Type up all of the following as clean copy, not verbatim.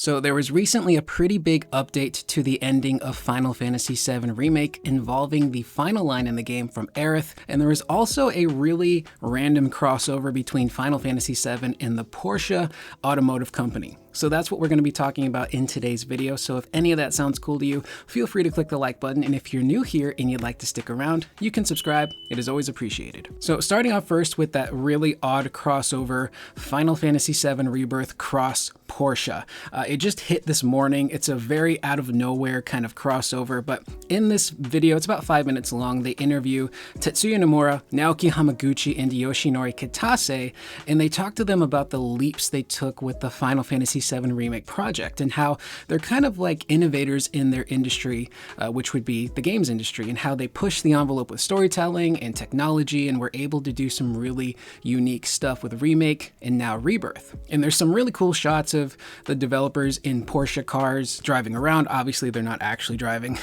So there was recently a pretty big update to the ending of Final Fantasy VII Remake involving the final line in the game from Aerith, and there was also a really random crossover between Final Fantasy VII and the Porsche automotive company. So that's what we're going to be talking about in today's video. So if any of that sounds cool to you, feel free to click the like button. And if you're new here and you'd like to stick around, you can subscribe. It is always appreciated. So starting off first with that really odd crossover, Final Fantasy VII Rebirth cross Porsche. It just hit this morning. It's a very out of nowhere kind of crossover, but in this video, it's about 5 minutes long, they interview Tetsuya Nomura, Naoki Hamaguchi, and Yoshinori Kitase, and they talk to them about the leaps they took with the Final Fantasy VII Remake project and how they're kind of like innovators in their industry, which would be the games industry, and how they push the envelope with storytelling and technology and were able to do some really unique stuff with Remake and now Rebirth. And there's some really cool shots of the developers in Porsche cars driving around. Obviously, they're not actually driving.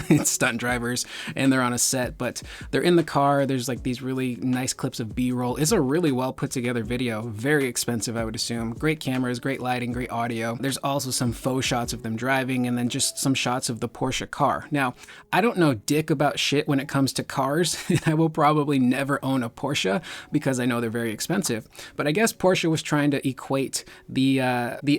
It's stunt drivers and they're on a set, but they're in the car. There's like these really nice clips of B-roll. It's a really well put together video. Very expensive, I would assume. Great cameras, great lighting, great audio. There's also some faux shots of them driving and then just some shots of the Porsche car. Now, I don't know dick about shit when it comes to cars. I will probably never own a Porsche because I know they're very expensive. But I guess Porsche was trying to equate the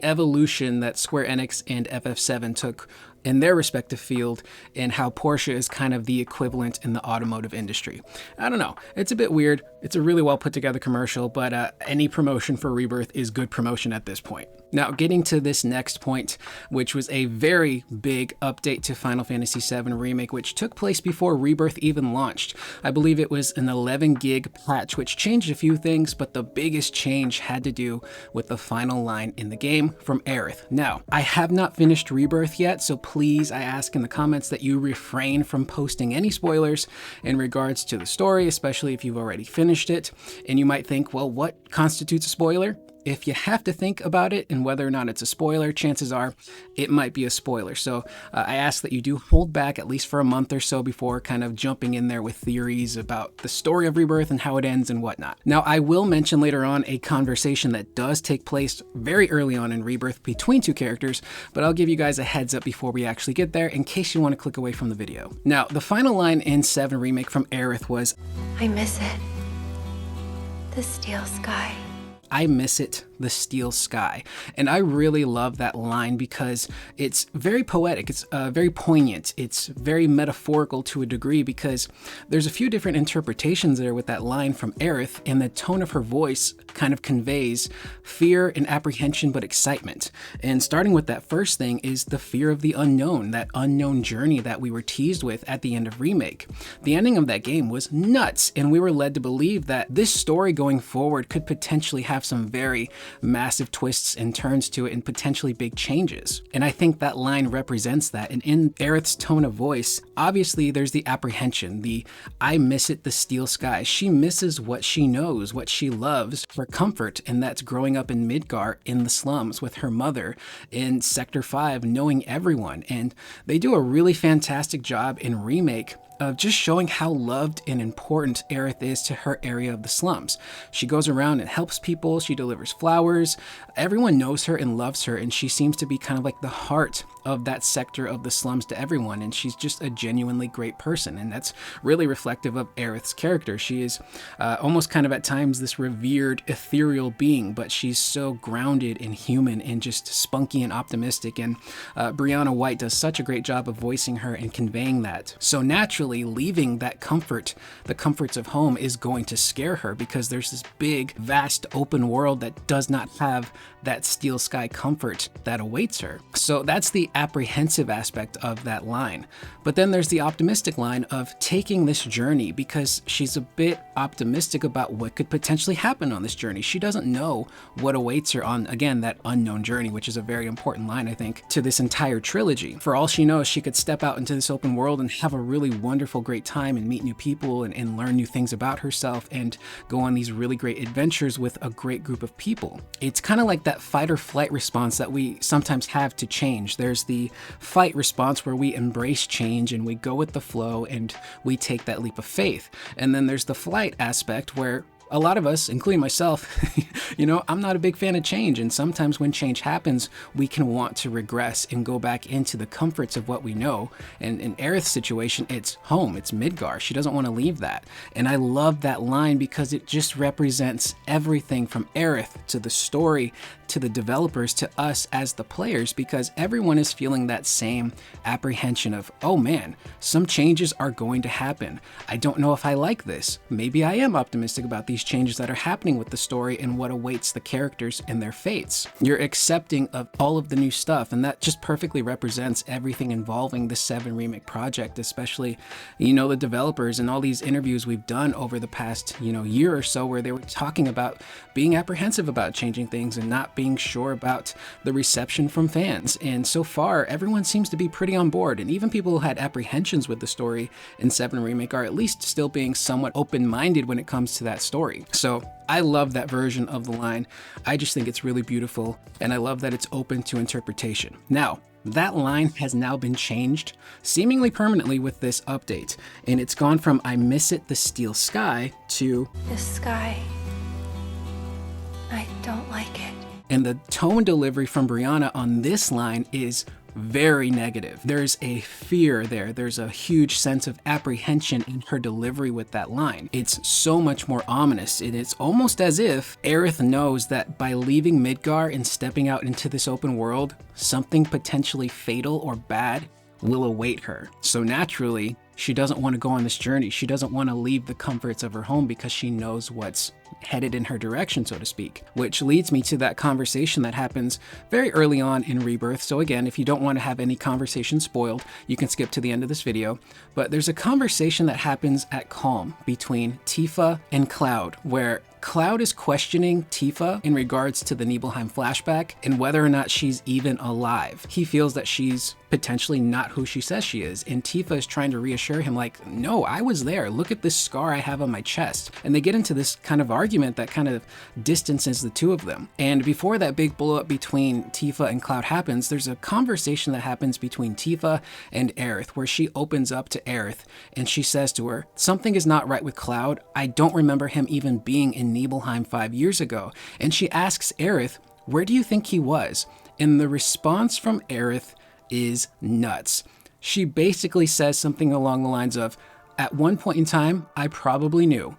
evolution that Square Enix and FF7 took in their respective field and how Porsche is kind of the equivalent in the automotive industry. I don't know. It's a bit weird. It's a really well put together commercial, but any promotion for Rebirth is good promotion at this point. Now, getting to this next point, which was a very big update to Final Fantasy VII Remake, which took place before Rebirth even launched. I believe it was an 11 gig patch, which changed a few things, but the biggest change had to do with the final line in the game from Aerith. Now, I have not finished Rebirth yet, so please, I ask in the comments that you refrain from posting any spoilers in regards to the story, especially if you've already finished it. And you might think, well, what constitutes a spoiler? If you have to think about it and whether or not it's a spoiler, chances are it might be a spoiler. So I ask that you do hold back at least for a month or so before kind of jumping in there with theories about the story of Rebirth and how it ends and whatnot. Now, I will mention later on a conversation that does take place very early on in Rebirth between two characters, but I'll give you guys a heads up before we actually get there in case you want to click away from the video. Now, the final line in 7 Remake from Aerith was, "I miss it. The steel sky." I miss it, the steel sky. And I really love that line because it's very poetic, it's very poignant, it's very metaphorical to a degree because there's a few different interpretations there with that line from Aerith, and the tone of her voice kind of conveys fear and apprehension but excitement. And starting with that first thing is the fear of the unknown, that unknown journey that we were teased with at the end of Remake. The ending of that game was nuts, and we were led to believe that this story going forward could potentially have some very massive twists and turns to it and potentially big changes. And I think that line represents that. And in Aerith's tone of voice, obviously there's the apprehension, the I miss it, the steel sky. She misses what she knows, what she loves for comfort, and that's growing up in Midgar in the slums with her mother in Sector 5, knowing everyone. And they do a really fantastic job in Remake of just showing how loved and important Aerith is to her area of the slums. She goes around and helps people, she delivers flowers, everyone knows her and loves her, and she seems to be kind of like the heart of that sector of the slums to everyone, and she's just a genuinely great person, and that's really reflective of Aerith's character. She is almost kind of at times this revered ethereal being, but she's so grounded and human and just spunky and optimistic, and Brianna White does such a great job of voicing her and conveying that. So naturally, leaving that comfort, the comforts of home, is going to scare her because there's this big, vast open world that does not have that steel sky comfort that awaits her. So that's the apprehensive aspect of that line. But then there's the optimistic line of taking this journey because she's a bit optimistic about what could potentially happen on this journey. She doesn't know what awaits her on, again, that unknown journey, which is a very important line, I think, to this entire trilogy. For all she knows, she could step out into this open world and have a really wonderful, great time and meet new people and learn new things about herself and go on these really great adventures with a great group of people. It's kind of like that fight or flight response that we sometimes have to change. There's the fight response where we embrace change and we go with the flow and we take that leap of faith. And then there's the flight aspect where a lot of us, including myself, I'm not a big fan of change, and sometimes when change happens, we can want to regress and go back into the comforts of what we know. And in Aerith's situation, it's home, it's Midgar. She doesn't want to leave that. And I love that line because it just represents everything from Aerith to the story, to the developers, to us as the players, because everyone is feeling that same apprehension of, oh man, some changes are going to happen. I don't know if I like this. Maybe I am optimistic about these changes that are happening with the story and what awaits the characters and their fates. You're accepting of all of the new stuff, and that just perfectly represents everything involving the 7 Remake project, especially, the developers and all these interviews we've done over the past, year or so, where they were talking about being apprehensive about changing things and not being sure about the reception from fans. And so far, everyone seems to be pretty on board, and even people who had apprehensions with the story in 7 Remake are at least still being somewhat open-minded when it comes to that story. So I love that version of the line. I just think it's really beautiful, and I love that it's open to interpretation. Now, that line has now been changed seemingly permanently with this update, and it's gone from "I miss it, the steel sky" to "The sky. I don't like it." And the tone delivery from Brianna on this line is very negative. There's a fear there. There's a huge sense of apprehension in her delivery with that line. It's so much more ominous, and it's almost as if Aerith knows that by leaving Midgar and stepping out into this open world, something potentially fatal or bad will await her. So naturally, she doesn't want to go on this journey. She doesn't want to leave the comforts of her home because she knows what's headed in her direction, so to speak. Which leads me to that conversation that happens very early on in Rebirth. So again, if you don't want to have any conversation spoiled, you can skip to the end of this video. But there's a conversation that happens at Calm between Tifa and Cloud, where Cloud is questioning Tifa in regards to the Nibelheim flashback and whether or not she's even alive. He feels that she's potentially not who she says she is, and Tifa is trying to reassure him like, no, I was there. Look at this scar I have on my chest. And they get into this kind of argument that kind of distances the two of them. And before that big blow up between Tifa and Cloud happens, there's a conversation that happens between Tifa and Aerith, where she opens up to Aerith and she says to her, something is not right with Cloud. I don't remember him even being in Nibelheim 5 years ago. And she asks Aerith, where do you think he was? And the response from Aerith is nuts. She basically says something along the lines of, at one point in time, I probably knew,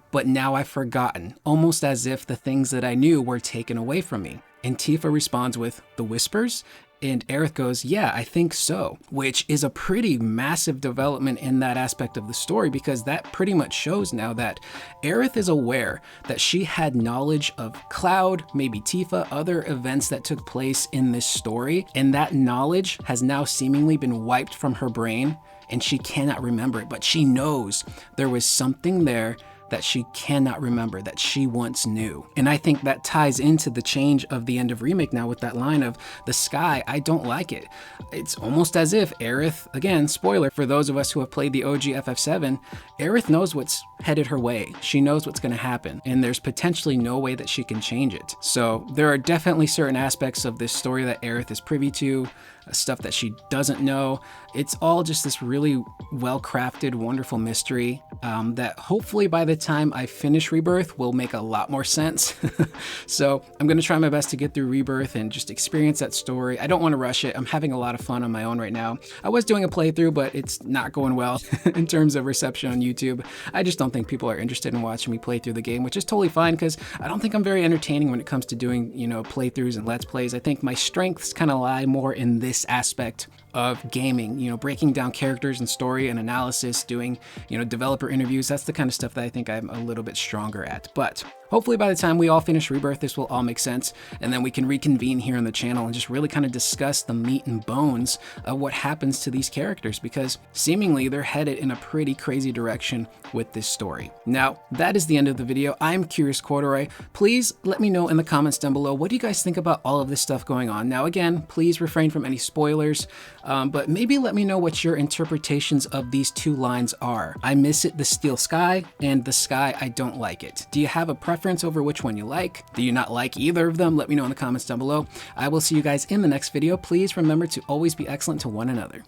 but now I've forgotten, almost as if the things that I knew were taken away from me. And Tifa responds with, the whispers? And Aerith goes, yeah, I think so, which is a pretty massive development in that aspect of the story, because that pretty much shows now that Aerith is aware that she had knowledge of Cloud, maybe Tifa, other events that took place in this story, and that knowledge has now seemingly been wiped from her brain, and she cannot remember it, but she knows there was something there that she cannot remember, that she once knew. And I think that ties into the change of the end of Remake now with that line of, the sky, I don't like it. It's almost as if Aerith, again, spoiler for those of us who have played the OG FF7, Aerith knows what's headed her way. She knows what's going to happen, and there's potentially no way that she can change it. So there are definitely certain aspects of this story that Aerith is privy to, stuff that she doesn't know. It's all just this really well-crafted, wonderful mystery that hopefully by the time I finish Rebirth will make a lot more sense. So I'm going to try my best to get through Rebirth and just experience that story. I don't want to rush it. I'm having a lot of fun on my own right now. I was doing a playthrough, but it's not going well in terms of reception on YouTube. I just don't think people are interested in watching me play through the game, which is totally fine because I don't think I'm very entertaining when it comes to doing, playthroughs and Let's Plays. I think my strengths kind of lie more in this aspect of gaming, breaking down characters and story and analysis, doing, developer interviews. That's the kind of stuff that I think I'm a little bit stronger at. But hopefully by the time we all finish Rebirth, this will all make sense, and then we can reconvene here on the channel and just really kind of discuss the meat and bones of what happens to these characters, because seemingly they're headed in a pretty crazy direction with this story. Now, that is the end of the video. I'm Curious Corduroy. Please let me know in the comments down below, what do you guys think about all of this stuff going on? Now, again, please refrain from any spoilers, but maybe let me know what your interpretations of these two lines are. I miss it, the steel sky, and the sky, I don't like it. Do you have a preference over which one you like? Do you not like either of them? Let me know in the comments down below. I will see you guys in the next video. Please remember to always be excellent to one another.